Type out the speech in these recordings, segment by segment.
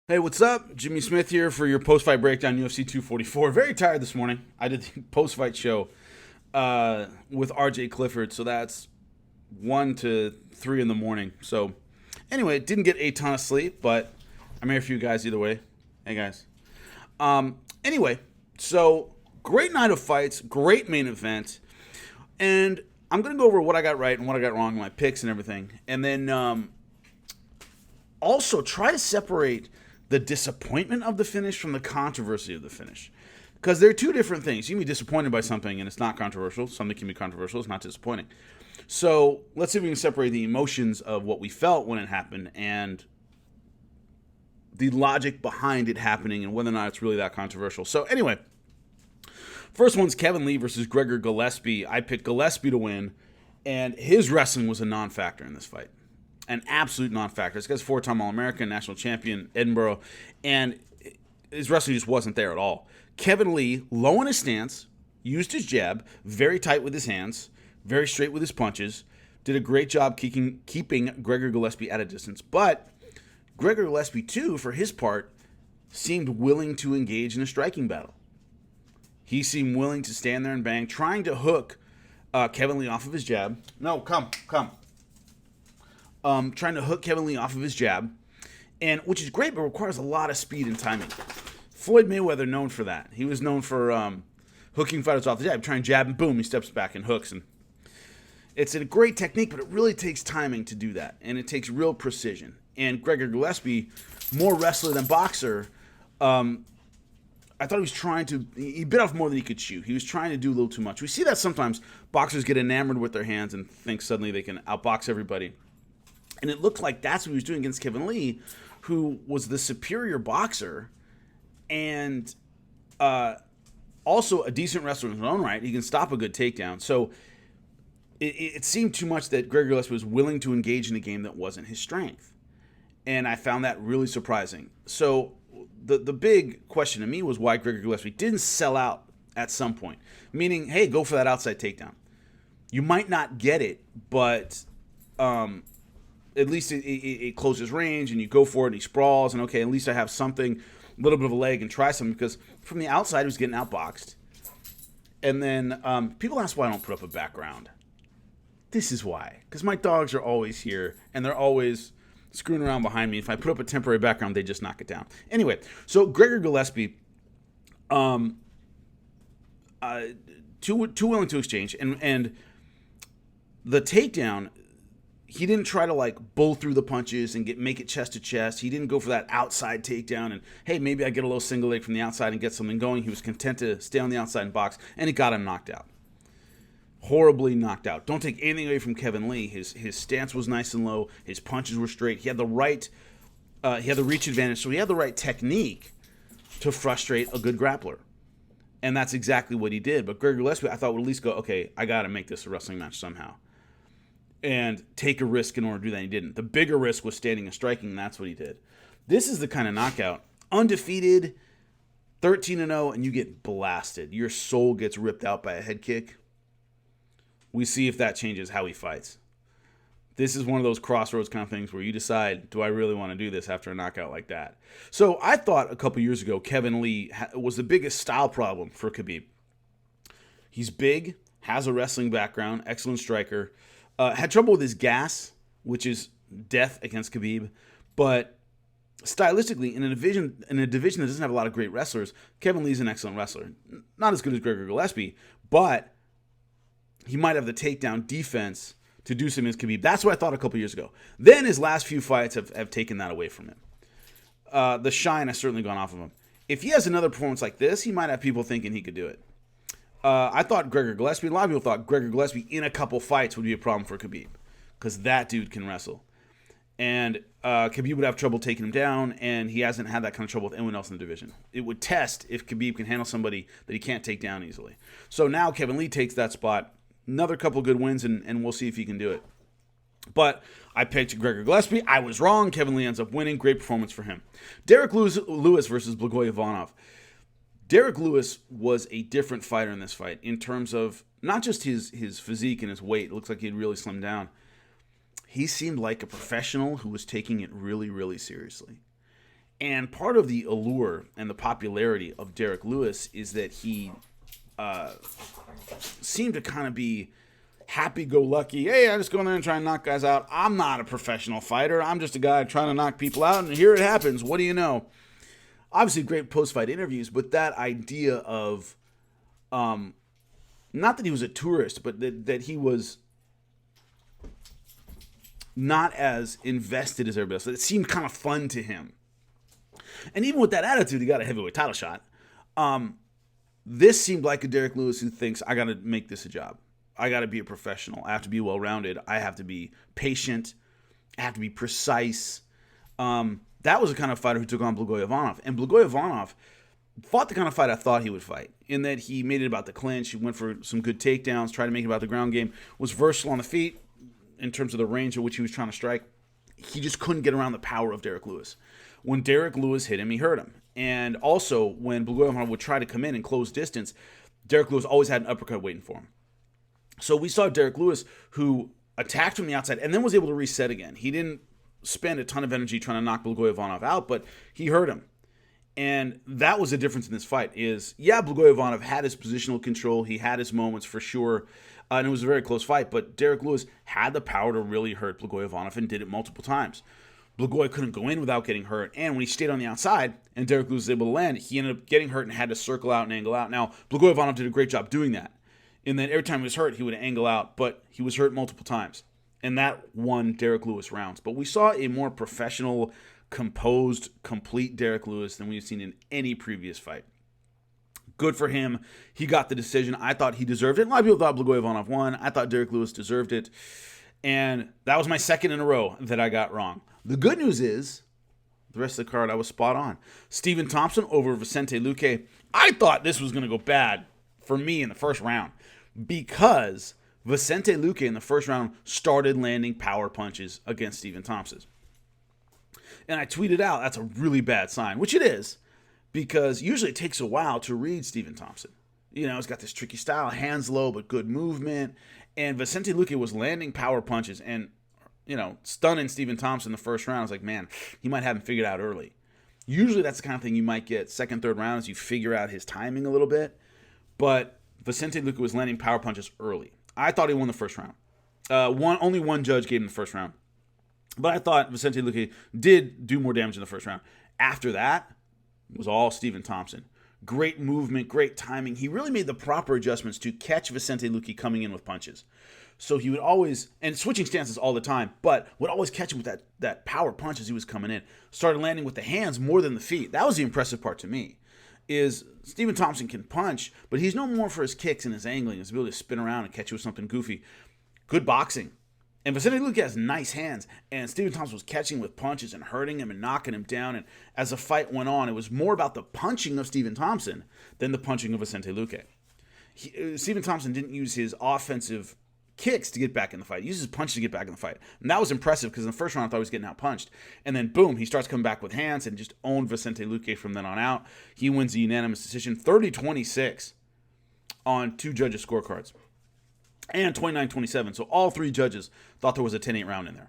Hey, what's up? Jimmy Smith here for your post-fight breakdown, UFC 244. Very tired this morning. I did the post-fight show with RJ Clifford, so that's 1 to 3 in the morning. So, anyway, didn't get a ton of sleep, but I'm here for you guys either way. Hey, guys. Anyway, so great night of fights, great main event, and I'm going to go over what I got right and what I got wrong, my picks and everything, and then also try to separate the disappointment of the finish from the controversy of the finish. Because they're two different things. You can be disappointed by something and it's not controversial. Something can be controversial, it's not disappointing. So let's see if we can separate the emotions of what we felt when it happened and the logic behind it happening and whether or not it's really that controversial. So anyway, first one's Kevin Lee versus Gregor Gillespie. I picked Gillespie to win, and his wrestling was a non-factor in this fight. An absolute non-factor. This guy's four-time All-American, national champion, Edinburgh, and his wrestling just wasn't there at all. Kevin Lee, low in his stance, used his jab, very tight with his hands, very straight with his punches, did a great job keeping Gregor Gillespie at a distance. But Gregor Gillespie, too, for his part, seemed willing to engage in a striking battle. He seemed willing to stand there and bang, trying to hook Kevin Lee off of his jab. No, come. Trying to hook Kevin Lee off of his jab, and which is great, but requires a lot of speed and timing. Floyd Mayweather known for that. He was known for hooking fighters off the jab, trying jab and boom, he steps back and hooks. And it's a great technique, but it really takes timing to do that, and it takes real precision. And Gregor Gillespie, more wrestler than boxer, I thought he was trying to. He bit off more than he could chew. He was trying to do a little too much. We see that sometimes boxers get enamored with their hands and think suddenly they can outbox everybody. And it looked like that's what he was doing against Kevin Lee, who was the superior boxer and also a decent wrestler in his own right. He can stop a good takedown. So it seemed too much that Gregor Gillespie was willing to engage in a game that wasn't his strength. And I found that really surprising. So the big question to me was why Gregor Gillespie didn't sell out at some point. Meaning, hey, go for that outside takedown. You might not get it, but at least it closes range and you go for it and he sprawls and okay, at least I have something, a little bit of a leg and try something, because from the outside he was getting outboxed. And then people ask why I don't put up a background. This is why. Because my dogs are always here and they're always screwing around behind me. If I put up a temporary background, they just knock it down. Anyway, so Gregor Gillespie, too willing to exchange, and the takedown, he didn't try to like bull through the punches and make it chest to chest. He didn't go for that outside takedown and, hey, maybe I get a little single leg from the outside and get something going. He was content to stay on the outside and box, and it got him knocked out. Horribly knocked out. Don't take anything away from Kevin Lee. His stance was nice and low. His punches were straight. He had the right, he had the reach advantage, so he had the right technique to frustrate a good grappler. And that's exactly what he did. But Gregor Gillespie, I thought, would at least go, okay, I got to make this a wrestling match somehow. And take a risk in order to do that. And he didn't. The bigger risk was standing and striking, and that's what he did. This is the kind of knockout. Undefeated, 13-0, and you get blasted. Your soul gets ripped out by a head kick. We see if that changes how he fights. This is one of those crossroads kind of things where you decide, do I really want to do this after a knockout like that? So I thought a couple years ago Kevin Lee was the biggest style problem for Khabib. He's big, has a wrestling background, excellent striker. Had trouble with his gas, which is death against Khabib, but stylistically, in a division that doesn't have a lot of great wrestlers, Kevin Lee's an excellent wrestler. Not as good as Gregor Gillespie, but he might have the takedown defense to do something against Khabib. That's what I thought a couple years ago. Then his last few fights have taken that away from him. The shine has certainly gone off of him. If he has another performance like this, he might have people thinking he could do it. I thought Gregor Gillespie, a lot of people thought Gregor Gillespie in a couple fights would be a problem for Khabib, because that dude can wrestle. And Khabib would have trouble taking him down, and he hasn't had that kind of trouble with anyone else in the division. It would test if Khabib can handle somebody that he can't take down easily. So now Kevin Lee takes that spot. Another couple good wins, and we'll see if he can do it. But I picked Gregor Gillespie. I was wrong. Kevin Lee ends up winning. Great performance for him. Derek Lewis versus Blagoy Ivanov. Derek Lewis was a different fighter in this fight in terms of not just his physique and his weight. It looks like he had really slimmed down. He seemed like a professional who was taking it really, really seriously. And part of the allure and the popularity of Derek Lewis is that he seemed to kind of be happy-go-lucky. Hey, I just go in there and try and knock guys out. I'm not a professional fighter. I'm just a guy trying to knock people out, and here it happens. What do you know? Obviously, great post-fight interviews, but that idea of, not that he was a tourist, but that he was not as invested as everybody else. It seemed kind of fun to him. And even with that attitude, he got a heavyweight title shot. This seemed like a Derek Lewis who thinks, I got to make this a job. I got to be a professional. I have to be well-rounded. I have to be patient. I have to be precise. That was the kind of fighter who took on Blagoy-Ivanov. And Blagoy-Ivanov fought the kind of fight I thought he would fight, in that he made it about the clinch. He went for some good takedowns, tried to make it about the ground game, was versatile on the feet in terms of the range at which he was trying to strike. He just couldn't get around the power of Derek Lewis. When Derek Lewis hit him, he hurt him. And also, when Blagoy-Ivanov would try to come in and close distance, Derek Lewis always had an uppercut waiting for him. So we saw Derek Lewis, who attacked from the outside and then was able to reset again. He didn't spend a ton of energy trying to knock Blagoy-Ivanov out, but he hurt him. And that was the difference in this fight is, yeah, Blagoy-Ivanov had his positional control. He had his moments for sure. And it was a very close fight. But Derek Lewis had the power to really hurt Blagoy-Ivanov and did it multiple times. Blagoy couldn't go in without getting hurt. And when he stayed on the outside and Derek Lewis was able to land, he ended up getting hurt and had to circle out and angle out. Now, Blagoy-Ivanov did a great job doing that. And then every time he was hurt, he would angle out. But he was hurt multiple times. And that won Derek Lewis rounds. But we saw a more professional, composed, complete Derek Lewis than we've seen in any previous fight. Good for him. He got the decision. I thought he deserved it. A lot of people thought Blagoy-Ivanov won. I thought Derek Lewis deserved it. And that was my second in a row that I got wrong. The good news is, the rest of the card I was spot on. Stephen Thompson over Vicente Luque. I thought this was going to go bad for me in the first round because Vicente Luque in the first round started landing power punches against Stephen Thompson. And I tweeted out, that's a really bad sign, which it is, because usually it takes a while to read Stephen Thompson. You know, he's got this tricky style, hands low, but good movement. And Vicente Luque was landing power punches and, you know, stunning Stephen Thompson in the first round. I was like, man, he might have him figured out early. Usually that's the kind of thing you might get second, third round as you figure out his timing a little bit. But Vicente Luque was landing power punches early. I thought he won the first round. Only one judge gave him the first round. But I thought Vicente Luque did do more damage in the first round. After that, it was all Stephen Thompson. Great movement, great timing. He really made the proper adjustments to catch Vicente Luque coming in with punches. So he would always, and switching stances all the time, but would always catch him with that power punch as he was coming in. Started landing with the hands more than the feet. That was the impressive part to me. Is Stephen Thompson can punch, but he's known more for his kicks and his angling, his ability to spin around and catch you with something goofy. Good boxing. And Vicente Luque has nice hands, and Stephen Thompson was catching with punches and hurting him and knocking him down. And as the fight went on, it was more about the punching of Stephen Thompson than the punching of Vicente Luque. Stephen Thompson didn't use his offensive kicks to get back in the fight. He used his punches to get back in the fight. And that was impressive because in the first round I thought he was getting out-punched. And then, boom, he starts coming back with hands and just owned Vicente Luque from then on out. He wins the unanimous decision, 30-26 on two judges' scorecards. And 29-27. So all three judges thought there was a 10-8 round in there.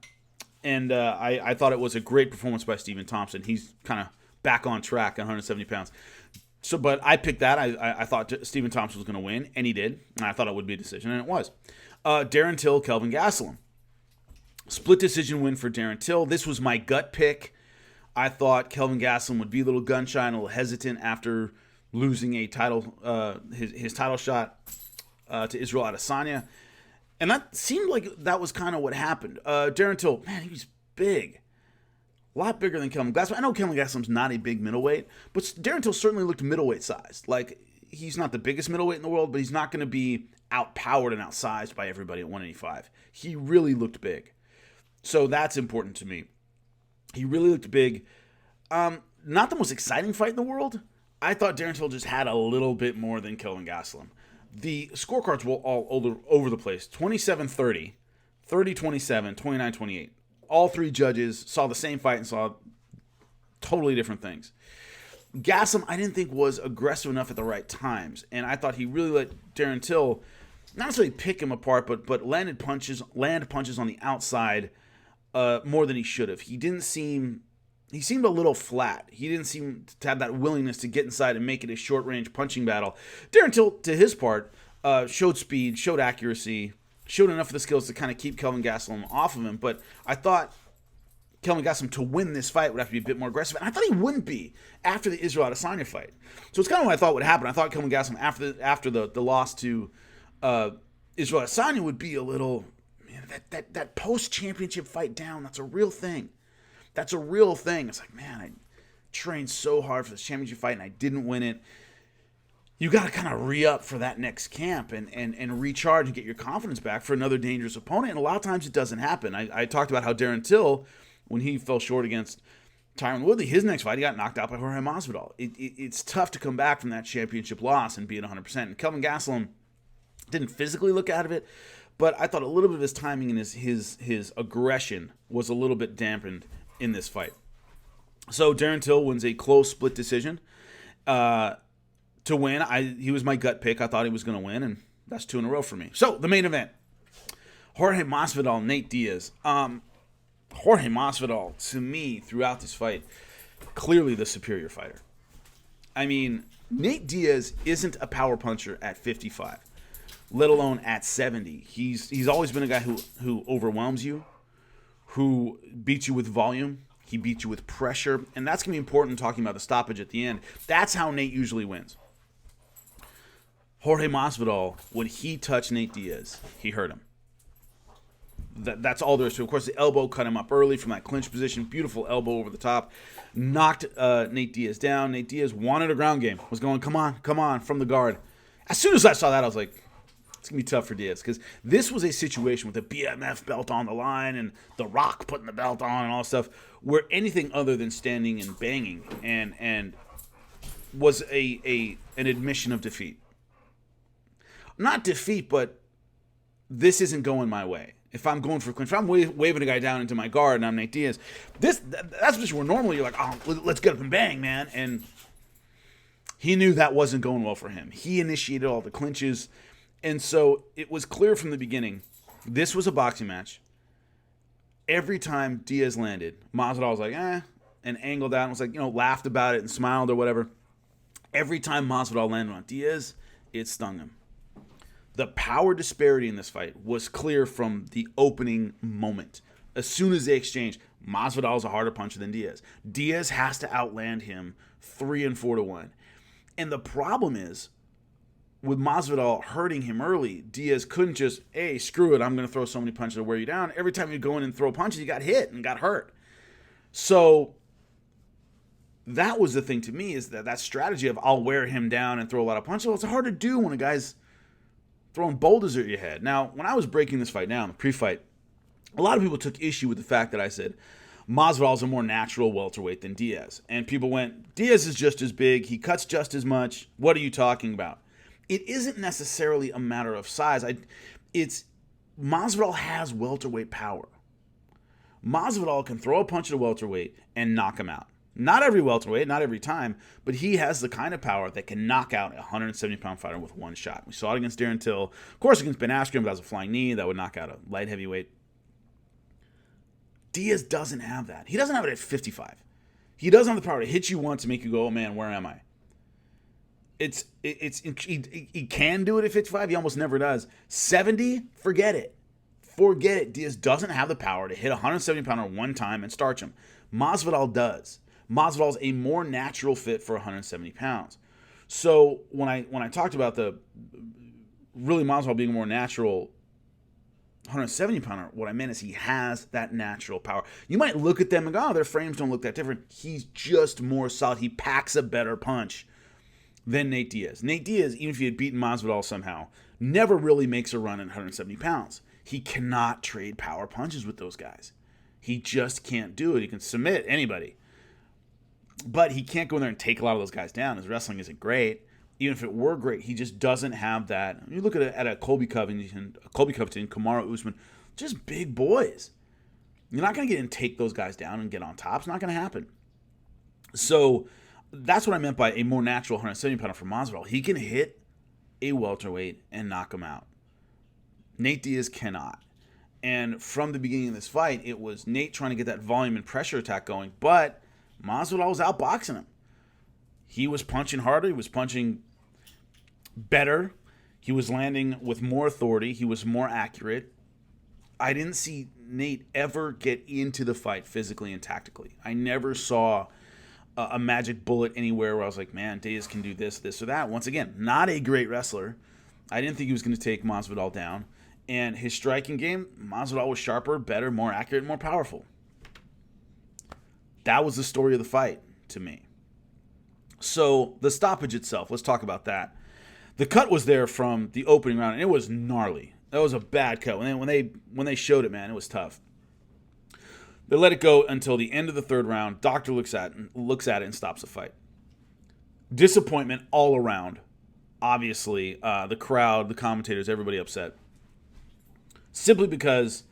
And I thought it was a great performance by Stephen Thompson. He's kind of back on track at 170 pounds. So, but I picked that. I thought Stephen Thompson was going to win, and he did. And I thought it would be a decision, and it was. Darren Till, Kelvin Gastelum. Split decision win for Darren Till. This was my gut pick. I thought Kelvin Gastelum would be a little gun-shy and a little hesitant after losing a title, his title shot to Israel Adesanya. And that seemed like that was kind of what happened. Darren Till, man, he was big. A lot bigger than Kelvin Gastelum. I know Kelvin Gastelum's not a big middleweight, but Darren Till certainly looked middleweight sized. Like, he's not the biggest middleweight in the world, but he's not going to be outpowered and outsized by everybody at 185. He really looked big. So that's important to me. He really looked big. Not the most exciting fight in the world. I thought Darren Till just had a little bit more than Kelvin Gastelum. The scorecards were all over the place. 27-30, 30-27, 29-28. All three judges saw the same fight and saw totally different things. Gastelum, I didn't think was aggressive enough at the right times, and I thought he really let Darren Till not necessarily pick him apart, but land punches on the outside more than he should have. He didn't seem he seemed a little flat. He didn't seem to have that willingness to get inside and make it a short-range punching battle. Darren Till, to his part, showed speed, showed accuracy, showed enough of the skills to kind of keep Kelvin Gastelum off of him. But I thought Kelvin Gastelum, to win this fight, would have to be a bit more aggressive. And I thought he wouldn't be after the Israel Adesanya fight. So it's kind of what I thought would happen. I thought Kelvin Gastelum, after the loss to Israel Adesanya, would be a little, man, that post-championship fight down, that's a real thing. That's a real thing. It's like, man, I trained so hard for this championship fight and I didn't win it. You got to kind of re-up for that next camp and recharge and get your confidence back for another dangerous opponent. And a lot of times it doesn't happen. I talked about how Darren Till, when he fell short against Tyron Woodley, his next fight, he got knocked out by Jorge Masvidal. It's tough to come back from that championship loss and be at 100%. And Kelvin Gastelum didn't physically look out of it, but I thought a little bit of his timing and his aggression was a little bit dampened in this fight. So Darren Till wins a close split decision. To win, he was my gut pick. I thought he was going to win, and that's 2 in a row for me. So the main event, Jorge Masvidal, Nate Diaz. Jorge Masvidal, to me, throughout this fight, clearly the superior fighter. I mean, Nate Diaz isn't a power puncher at 55, let alone at 70. He's always been a guy who overwhelms you, who beats you with volume. He beats you with pressure, and that's going to be important talking about the stoppage at the end. That's how Nate usually wins. Jorge Masvidal, when he touched Nate Diaz, he hurt him. That's all there is to it. Of course, the elbow cut him up early from that clinch position. Beautiful elbow over the top. Knocked Nate Diaz down. Nate Diaz wanted a ground game. Was going, come on, from the guard. As soon as I saw that, I was like, it's going to be tough for Diaz, because this was a situation with a BMF belt on the line and The Rock putting the belt on and all stuff, where anything other than standing and banging and was an admission of defeat. Not defeat, but this isn't going my way. If I'm going for a clinch, if I'm waving a guy down into my guard and I'm Nate Diaz, that's a position where normally you're like, oh, let's get up and bang, man. And he knew that wasn't going well for him. He initiated all the clinches. And so it was clear from the beginning, this was a boxing match. Every time Diaz landed, Masvidal was like, and angled out and was like, laughed about it and smiled or whatever. Every time Masvidal landed on Diaz, it stung him. The power disparity in this fight was clear from the opening moment. As soon as they exchanged, Masvidal is a harder puncher than Diaz. Diaz has to outland him 3 and 4 to 1. And the problem is, with Masvidal hurting him early, Diaz couldn't just, hey, screw it, I'm going to throw so many punches to wear you down. Every time you go in and throw punches, you got hit and got hurt. So that was the thing to me, is that strategy of I'll wear him down and throw a lot of punches. Well, it's hard to do when a guy's throwing boulders at your head. Now, when I was breaking this fight down, the pre-fight, a lot of people took issue with the fact that I said Masvidal is a more natural welterweight than Diaz. And people went, Diaz is just as big, he cuts just as much, what are you talking about? It isn't necessarily a matter of size. It's Masvidal has welterweight power. Masvidal can throw a punch at a welterweight and knock him out. Not every welterweight, not every time, but he has the kind of power that can knock out a 170-pound fighter with one shot. We saw it against Darren Till. Of course, against Ben Askren, but that was a flying knee. That would knock out a light heavyweight. Diaz doesn't have that. He doesn't have it at 55. He doesn't have the power to hit you once to make you go, oh man, where am I? He can do it at 55. He almost never does. 70, forget it. Forget it. Diaz doesn't have the power to hit a 170-pounder one time and starch him. Masvidal does. Masvidal is a more natural fit for 170 pounds. So when I talked about the really Masvidal being a more natural 170-pounder, what I meant is he has that natural power. You might look at them and go, oh, their frames don't look that different. He's just more solid. He packs a better punch than Nate Diaz. Nate Diaz, even if he had beaten Masvidal somehow, never really makes a run at 170 pounds. He cannot trade power punches with those guys. He just can't do it. He can submit anybody. But he can't go in there and take a lot of those guys down. His wrestling isn't great. Even if it were great, he just doesn't have that. You look at a Colby Covington, Kamaru Usman, just big boys. You're not going to get in and take those guys down and get on top. It's not going to happen. So that's what I meant by a more natural 170-pounder for Masvidal. He can hit a welterweight and knock him out. Nate Diaz cannot. And from the beginning of this fight, it was Nate trying to get that volume and pressure attack going, but Masvidal was outboxing him. He was punching harder. He was punching better. He was landing with more authority. He was more accurate. I didn't see Nate ever get into the fight physically and tactically. I never saw a magic bullet anywhere where I was like, man, Diaz can do this, this, or that. Once again, not a great wrestler. I didn't think he was going to take Masvidal down. And his striking game, Masvidal was sharper, better, more accurate, more powerful. That was the story of the fight to me. So the stoppage itself, let's talk about that. The cut was there from the opening round, and it was gnarly. That was a bad cut. When they showed it, man, it was tough. They let it go until the end of the third round. Doctor looks at it and stops the fight. Disappointment all around. Obviously, the crowd, the commentators, everybody upset. Simply because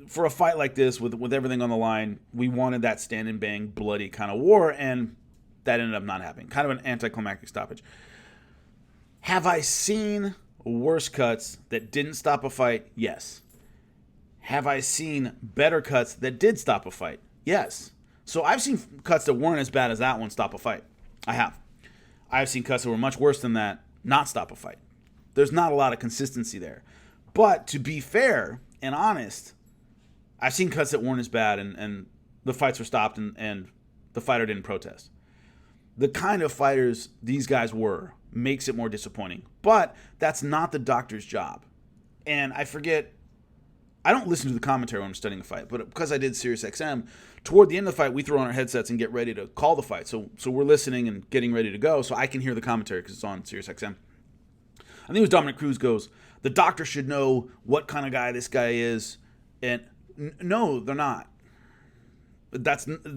for a fight like this, with everything on the line, we wanted that stand and bang, bloody kind of war, and that ended up not happening. Kind of an anticlimactic stoppage. Have I seen worse cuts that didn't stop a fight? Yes. Have I seen better cuts that did stop a fight? Yes. So I've seen cuts that weren't as bad as that one stop a fight. I have. I've seen cuts that were much worse than that not stop a fight. There's not a lot of consistency there. But to be fair and honest, I've seen cuts that weren't as bad and the fights were stopped and the fighter didn't protest. The kind of fighters these guys were makes it more disappointing. But that's not the doctor's job. And I don't listen to the commentary when I'm studying a fight, but because I did SiriusXM, toward the end of the fight, we throw on our headsets and get ready to call the fight. So we're listening and getting ready to go, so I can hear the commentary because it's on SiriusXM. I think it was Dominic Cruz goes, the doctor should know what kind of guy this guy is. And no, they're not. The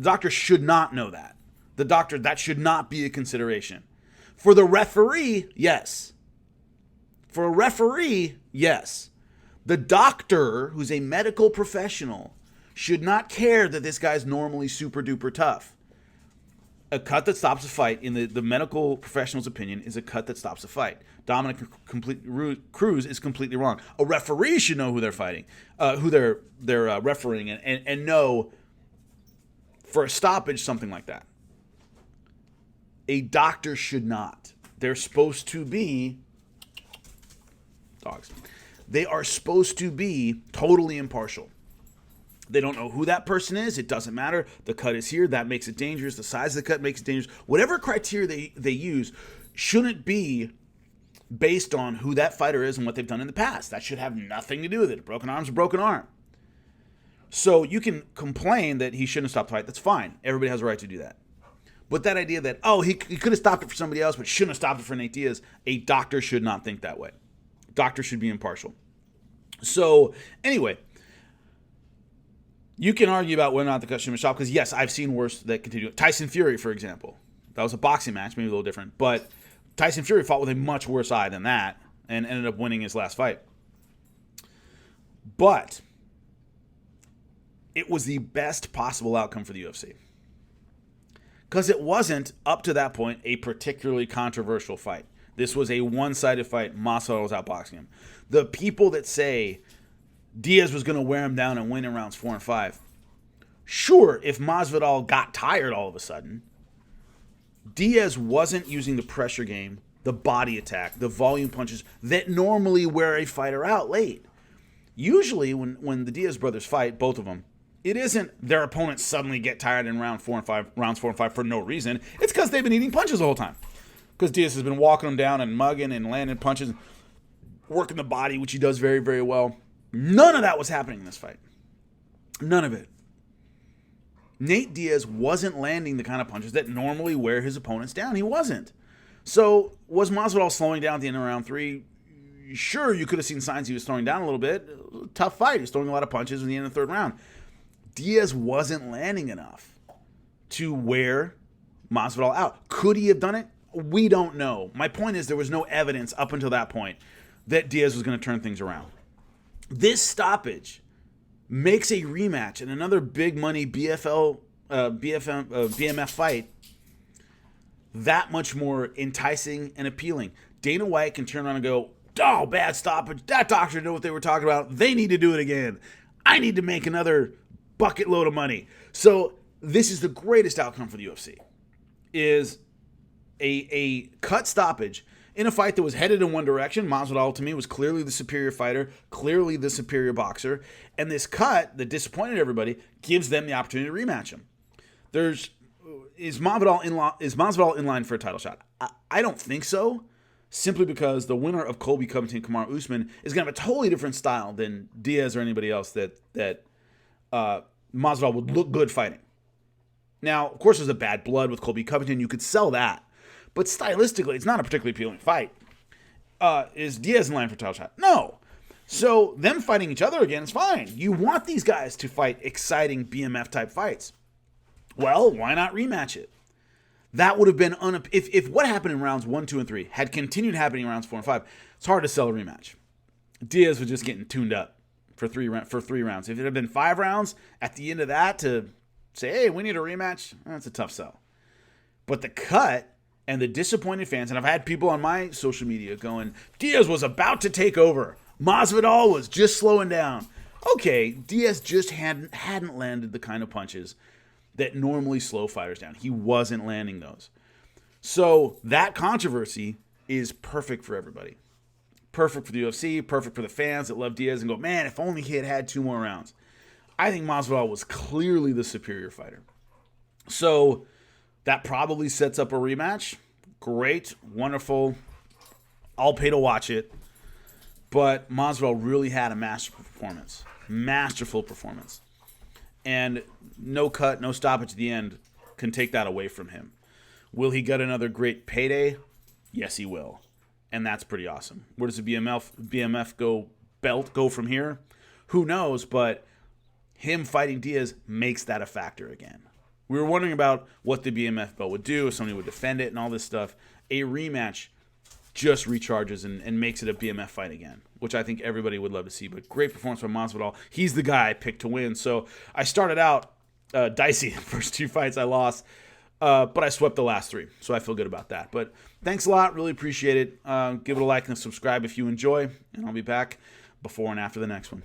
doctor should not know that. That should not be a consideration. For the referee, yes. For a referee, yes. The doctor, who's a medical professional, should not care that this guy's normally super duper tough. A cut that stops a fight, in the medical professional's opinion, is a cut that stops a fight. Dominic Cruz is completely wrong. A referee should know who they're fighting, who they're refereeing, and know for a stoppage, something like that. A doctor should not. They're supposed to be dogs. They are supposed to be totally impartial. They don't know who that person is. It doesn't matter. The cut is here. That makes it dangerous. The size of the cut makes it dangerous. Whatever criteria they use shouldn't be based on who that fighter is and what they've done in the past. That should have nothing to do with it. A broken arm's a broken arm. So you can complain that he shouldn't have stopped the fight. That's fine. Everybody has a right to do that. But that idea that, he could have stopped it for somebody else but shouldn't have stopped it for Nate Diaz, a doctor should not think that way. Doctor should be impartial. So, anyway, you can argue about whether or not the cut should have been stopped, because, yes, I've seen worse that continue. Tyson Fury, for example. That was a boxing match, maybe a little different. But Tyson Fury fought with a much worse eye than that and ended up winning his last fight. But it was the best possible outcome for the UFC. Because it wasn't, up to that point, a particularly controversial fight. This was a one-sided fight. Masvidal was outboxing him. The people that say Diaz was going to wear him down and win in rounds 4 and 5. Sure, if Masvidal got tired all of a sudden, Diaz wasn't using the pressure game, the body attack, the volume punches that normally wear a fighter out late. Usually when the Diaz brothers fight, both of them, it isn't their opponents suddenly get tired in rounds 4 and 5 for no reason. It's because they've been eating punches the whole time. Because Diaz has been walking them down and mugging and landing punches, working the body, which he does very, very well. None of that was happening in this fight. None of it. Nate Diaz wasn't landing the kind of punches that normally wear his opponents down. He wasn't. So was Masvidal slowing down at the end of round 3? Sure, you could have seen signs he was slowing down a little bit. Tough fight. He was throwing a lot of punches in the end of the third round. Diaz wasn't landing enough to wear Masvidal out. Could he have done it? We don't know. My point is there was no evidence up until that point that Diaz was going to turn things around. This stoppage makes a rematch and another big money BMF fight that much more enticing and appealing. Dana White can turn around and go, oh, bad stoppage. That doctor knew what they were talking about. They need to do it again. I need to make another bucket load of money. So this is the greatest outcome for the UFC, is a cut stoppage in a fight that was headed in one direction. Masvidal, to me, was clearly the superior fighter, clearly the superior boxer. And this cut that disappointed everybody gives them the opportunity to rematch him. Is Masvidal in line for a title shot? I don't think so, simply because the winner of Colby Covington, Kamaru Usman, is going to have a totally different style than Diaz or anybody else that Masvidal would look good fighting. Now, of course, there's a bad blood with Colby Covington. You could sell that. But stylistically, it's not a particularly appealing fight. Is Diaz in line for a title shot? No. So them fighting each other again is fine. You want these guys to fight exciting BMF-type fights. Well, why not rematch it? That would have been if what happened in rounds 1, 2, and 3 had continued happening in rounds 4 and 5, it's hard to sell a rematch. Diaz was just getting tuned up for three rounds. If it had been 5 rounds at the end of that to say, hey, we need a rematch, that's a tough sell. But the cut and the disappointed fans, and I've had people on my social media going, Diaz was about to take over. Masvidal was just slowing down. Okay, Diaz just hadn't landed the kind of punches that normally slow fighters down. He wasn't landing those. So that controversy is perfect for everybody. Perfect for the UFC, perfect for the fans that love Diaz and go, man, if only he had had 2 more rounds. I think Masvidal was clearly the superior fighter. So that probably sets up a rematch. Great, wonderful. I'll pay to watch it. But Masvidal really had a masterful performance. And no cut, no stoppage at the end can take that away from him. Will he get another great payday? Yes, he will. And that's pretty awesome. Where does the BMF go from here? Who knows, but him fighting Diaz makes that a factor again. We were wondering about what the BMF belt would do, if somebody would defend it and all this stuff. A rematch just recharges and makes it a BMF fight again, which I think everybody would love to see. But great performance from Masvidal. He's the guy I picked to win. So I started out dicey. The first 2 fights I lost, but I swept the last 3. So I feel good about that. But thanks a lot. Really appreciate it. Give it a like and a subscribe if you enjoy. And I'll be back before and after the next one.